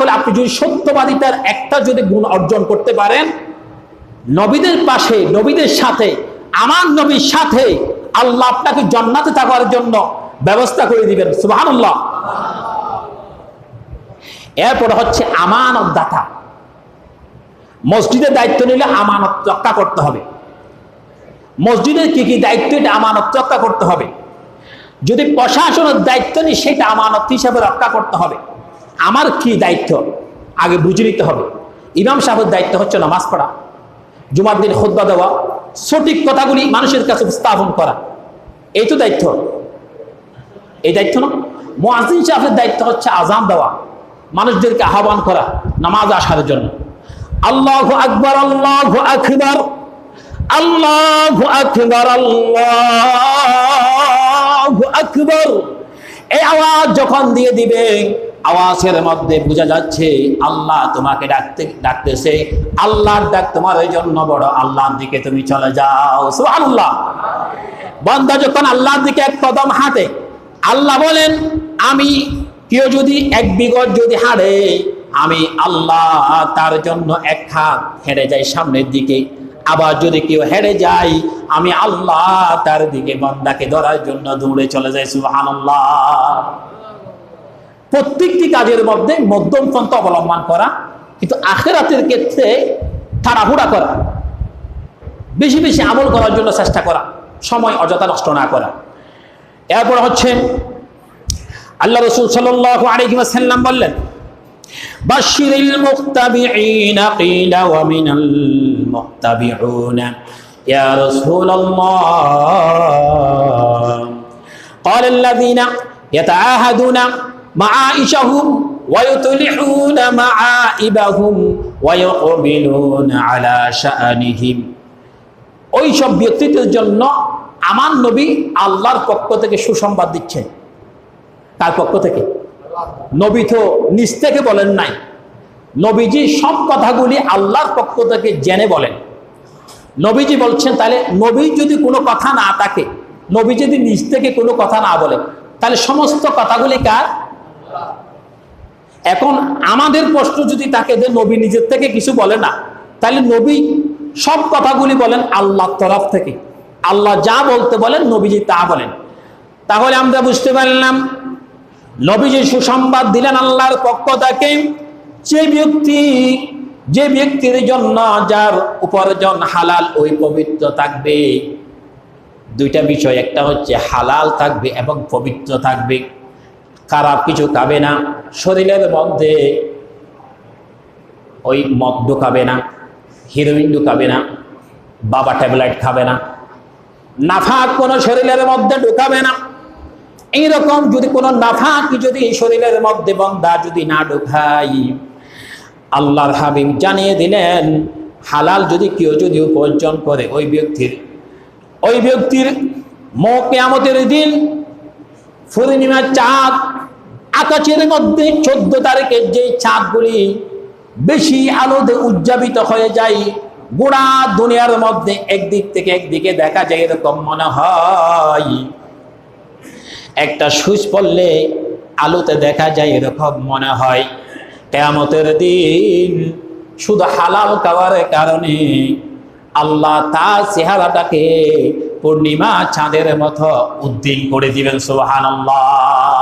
তাহলে আপনি যদি সত্যবাদিতার একটা যদি গুণ অর্জন করতে পারেন, নবীদের পাশে, নবীদের সাথে, আমার নবীর সাথে আল্লাহ আপনাকে জান্নাতে থাকার জন্য ব্যবস্থা করে দিবেন। সুবহানাল্লাহ। এরপর হচ্ছে আমানত দাতা। মসজিদের দায়িত্ব নিলে আমানত রক্ষা করতে হবে। মসজিদের কি কি দায়িত্ব, এটা আমানত রক্ষা করতে হবে। যদি প্রশাসনের দায়িত্ব নিই, সেটা আমানত হিসাবে রক্ষা করতে হবে। আমার কি দায়িত্ব আগে বুঝে নিতে হবে। ইমাম সাহেবের দায়িত্ব হচ্ছে নামাজ পড়া, জুমার দিন খুতবা দেওয়া, সঠিক কথাগুলি মানুষের কাছে উপস্থাপন করা, এই তো দায়িত্ব। এই দায়িত্ব না। মুয়াজ্জিন সাহেবের দায়িত্ব হচ্ছে আযান দেওয়া, মানুষদেরকে আহ্বান করা নামাজ আসার জন্য। আল্লাহু আকবার, আল্লাহু আকবার, আল্লাহু আকবার, আল্লাহু আকবার। এই আওয়াজ যখন দিয়ে দিবে, আওয়াজের মধ্যে বোঝা যাচ্ছে আল্লাহ তোমাকে ডাকতেছে। আল্লাহর ডাক তোমার এই জন্য বড়, আল্লাহর দিকে তুমি চলে যাও। সুবহানাল্লাহ। বান্দা যখন আল্লাহর দিকে এক কদম হাঁটে, আল্লাহ বলেন আমি কেউ যদি এক বিগত যদি হাঁটে, আমি আল্লাহ তার জন্য এক হাত হেঁটে যাই সামনের দিকে। আবার যদি কেউ হেরে যায়, আমি আল্লাহ তার দিকে বান্দাকে ধরার জন্য দৌড়ে চলে যাই। সুবহানাল্লাহ। প্রত্যেকটি কাজের মধ্যে মধ্যম পন্থা অবলম্বন করা, কিন্তু আখিরাতের ক্ষেত্রে তাড়াহুড়া করা, বেশি বেশি আমল করার জন্য চেষ্টা করা, সময় অযথা নষ্ট না করা। এরপর হচ্ছে আল্লাহ রাসূল সাল্লাল্লাহু আলাইহি ওয়াসাল্লাম বললেন, বাশশিরিল মুত্তাবিঈনা কিলা ওয়া মিনাল মুত্তাবিউনা ইয়া রাসূলুল্লাহ قال الذين يتعاهدون معائشهم ويطلعون معائبهم ويقبلون على شأنهم। ওই সব ব্যক্তিদের জন্য আমার নবী আল্লাহর পক্ষ থেকে সুসংবাদ দিচ্ছেন। তার পক্ষ থেকে। নবী তো নিজ থেকে বলেন নাই, নবীজি সব কথাগুলি আল্লাহর পক্ষ থেকে জেনে বলেন। নবীজি বলছেন, তাহলে নবী যদি কোনো কথা না থাকে, নবী যদি নিজ থেকে কোনো কথা না বলে, তাহলে সমস্ত কথাগুলি কার? এখন আমাদের প্রশ্ন যদি থাকে যে নবী নিজের থেকে কিছু বলে না, তাহলে নবী সব কথাগুলি বলেন আল্লাহর তরফ থেকে। আল্লাহ যা বলতে বলেন নবীজি তা বলেন। তাহলে আমরা বুঝতে পারলাম নবীজি সুসংবাদ দিলেন আল্লাহর পক্ষ থেকে। যে ব্যক্তির জন্য যার উপার্জন হালাল, ওই পবিত্র থাকবে। দুইটা বিষয়, একটা হচ্ছে হালাল থাকবে এবং পবিত্র থাকবে, খারাপ কিছু খাবে না, শরীরের মধ্যে ওই মদ ঢুকাবে না, হিরোইন ঢুকাবে না, বাবা ট্যাবলেট খাবে না, নাফাক কোনো শরীরের মধ্যে ঢুকাবে না। এইরকম যদি কোনো নাফাক যদি শরীরের মধ্যে বান্দা যদি না ঢুকাই, আল্লাহর হাবিব জানিয়ে দিলেন হালাল যদি কেউ যদি উপার্জন করে, ওই ব্যক্তির কিয়ামতের দিন পূর্ণিমার চাঁদ, আকাশের মধ্যে 14 তারিখের যে চাঁদগুলি বেশি আলোতে উজ্জাবিত হয়ে যায়, গোড়া দুনিয়ার মধ্যে একদিক থেকে একদিকে দেখা যায়, এরকম মনে হয় একটা সুইচ পড়লে আলোতে দেখা যায়, এরকম মনে হয়। কিয়ামতের দিন শুধু হালাল খাওয়ার কারণে আল্লাহ তার চেহারাটাকে পূর্ণিমা চাঁদের মতো উদ্দীন করে দিবেন। সুবহানাল্লাহ।